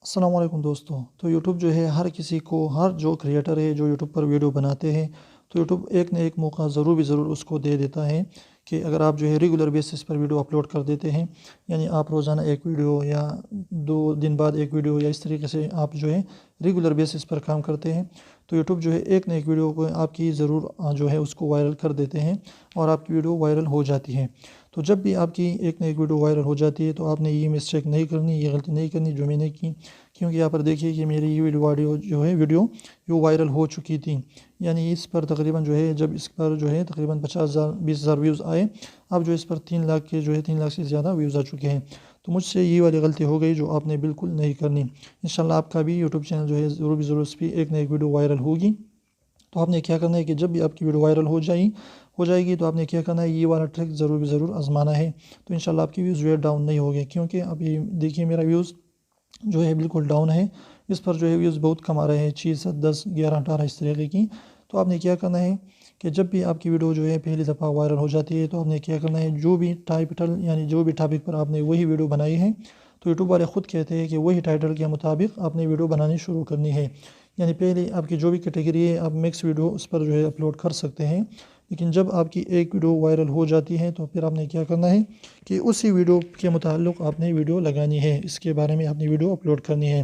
السلام علیکم دوستوں. تو یوٹیوب جو ہے ہر کسی کو، ہر جو کریٹر ہے جو یوٹیوب پر ویڈیو بناتے ہیں، تو یوٹیوب ایک نہ ایک موقع ضرور اس کو دے دیتا ہے کہ اگر آپ جو ہے ریگولر بیسس پر ویڈیو اپلوڈ کر دیتے ہیں، یعنی آپ روزانہ ایک ویڈیو یا 2 دن بعد ایک ویڈیو یا اس طریقے سے آپ جو ہے ریگولر بیسس پر کام کرتے ہیں، تو یوٹیوب جو ہے ایک نہ ایک ویڈیو کو آپ کی ضرور جو ہے اس کو وائرل کر دیتے ہیں اور آپ کی ویڈیو وائرل ہو جاتی ہے. تو جب بھی آپ کی ایک نہ ایک ویڈیو وائرل ہو جاتی ہے تو آپ نے یہ مسٹیک نہیں کرنی، یہ غلطی نہیں کرنی جو میں نے کی، کیونکہ یہاں پر دیکھیے کہ میری یہ ویڈیو جو ہے یہ وائرل ہو چکی تھی. یعنی اس پر تقریباً جو ہے جب اس پر جو ہے تقریباً 50,000 20,000 ویوز آئے، اب جو اس پر 3 لاکھ کے جو ہے 3 لاکھ سے زیادہ ویوز آ چکے ہیں. تو مجھ سے یہ والی غلطی ہو گئی جو آپ نے بالکل نہیں کرنی. انشاءاللہ آپ کا بھی یوٹیوب چینل جو ہے ضرور اس پہ ایک نہ ایک ویڈیو وائرل ہوگی. تو آپ نے کیا کرنا ہے کہ جب بھی آپ کی ویڈیو وائرل ہو جائے گی تو آپ نے کیا کرنا ہے، یہ والا ٹرک ضرور آزمانا ہے. تو انشاءاللہ آپ کی ویوز جو ہے ڈاؤن نہیں ہوگی، کیونکہ اب یہ دیکھیے میرا ویوز جو ہے بالکل ڈاؤن ہے. اس پر جو ہے ویوز بہت کم آ رہے ہیں، 6 7 10 11 18 اس طریقے کی. تو آپ نے کیا کرنا ہے کہ جب بھی آپ کی ویڈیو جو ہے پہلی دفعہ وائرل ہو جاتی ہے تو آپ نے کیا کرنا ہے، جو بھی ٹائٹل یعنی جو بھی ٹاپک پر آپ نے وہی ویڈیو بنائی ہے، تو یوٹیوب والے خود کہتے ہیں کہ وہی ٹائٹل کے مطابق آپ نے ویڈیو بنانی شروع کرنی ہے. یعنی پہلے آپ کی جو بھی کیٹیگری ہے آپ مکس ویڈیو اس پر جو ہے اپلوڈ کر سکتے ہیں، لیکن جب آپ کی ایک ویڈیو وائرل ہو جاتی ہے تو پھر آپ نے کیا کرنا ہے کہ اسی ویڈیو کے متعلق آپ نے ویڈیو لگانی ہے، اس کے بارے میں آپ نے ویڈیو اپلوڈ کرنی ہے.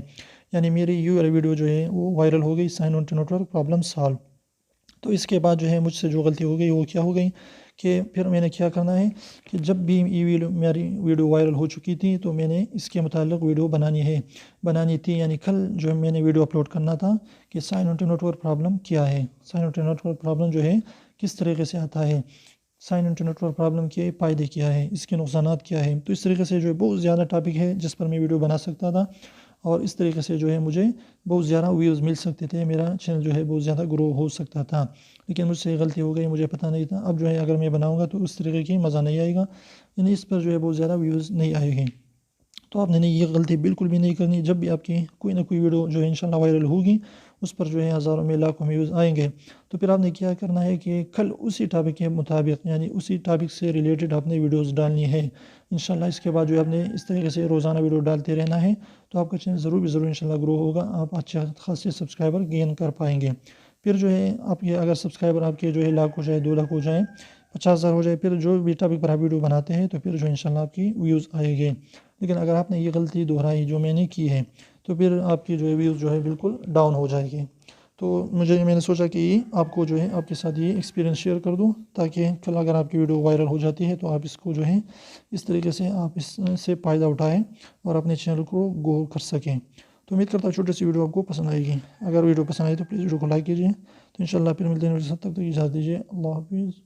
یعنی میری یہ والی ویڈیو جو ہے وہ وائرل ہو گئی، sign on to network problem solve. تو اس کے بعد جو ہے مجھ سے جو غلطی ہو گئی وہ کیا ہو گئی کہ پھر میں نے کیا کرنا ہے کہ جب بھی یہ میری ویڈیو وائرل ہو چکی تھی تو میں نے اس کے متعلق ویڈیو بنانی تھی. یعنی کل جو میں نے ویڈیو اپلوڈ کرنا تھا کہ sign on to network problem کیا ہے، sign on to network problem جو ہے کس طریقے سے آتا ہے، sign on to network problem کے فائدے کیا ہے، اس کے نقصانات کیا ہے. تو اس طریقے سے جو ہے بہت زیادہ ٹاپک ہے جس پر میں ویڈیو بنا سکتا تھا، اور اس طریقے سے جو ہے مجھے بہت زیادہ ویوز مل سکتے تھے، میرا چینل جو ہے بہت زیادہ گرو ہو سکتا تھا. لیکن مجھ سے غلطی ہو گئی، مجھے پتہ نہیں تھا. اب جو ہے اگر میں بناؤں گا تو اس طریقے کی مزہ نہیں آئے گا، یعنی اس پر جو ہے بہت زیادہ ویوز نہیں آئے گی. تو آپ نے یہ غلطی بالکل بھی نہیں کرنی. جب بھی آپ کی کوئی نہ کوئی ویڈیو جو ہے انشاءاللہ وائرل ہوگی، اس پر جو ہے ہزاروں میں لاکھوں میں ویوز آئیں گے، تو پھر آپ نے کیا کرنا ہے کہ کل اسی ٹاپک کے مطابق یعنی اسی ٹاپک سے ریلیٹڈ آپ نے ویڈیوز ڈالنی ہے. انشاءاللہ اس کے بعد جو ہے آپ نے اس طریقے سے روزانہ ویڈیو ڈالتے رہنا ہے، تو آپ کا چینل ضرور انشاءاللہ گرو ہوگا، آپ اچھا خاصے سبسکرائبر گین کر پائیں گے. پھر جو ہے آپ کے اگر سبسکرائبر آپ کے جو ہے لاکھ ہو جائے، 2 لاکھ ہو جائے، 50,000 ہو جائے، پھر جو بھی ٹاپک پر آپ ویڈیو بناتے ہیں تو پھر جو انشاءاللہ آپ کی ویوز آئے گے. لیکن اگر آپ نے یہ غلطی دہرائی جو میں نے کی ہے تو پھر آپ کی جو ہے ویوز جو ہے بالکل ڈاؤن ہو جائے گی. تو میں نے سوچا کہ آپ کو جو ہے آپ کے ساتھ یہ ایکسپیرینس شیئر کر دوں، تاکہ کل اگر آپ کی ویڈیو وائرل ہو جاتی ہے تو آپ اس کو جو ہے اس طریقے سے آپ اس سے فائدہ اٹھائیں اور اپنے چینل کو گرو کر سکیں. تو امید کرتا ہوں چھوٹی سی ویڈیو آپ کو پسند آئے گی. اگر ویڈیو پسند آئی تو پلیز ویڈیو کو لائک کیجیے. تو انشاءاللہ پھر ملتے ہیں، تب تک اجازت دیجیے. اللہ حافظ.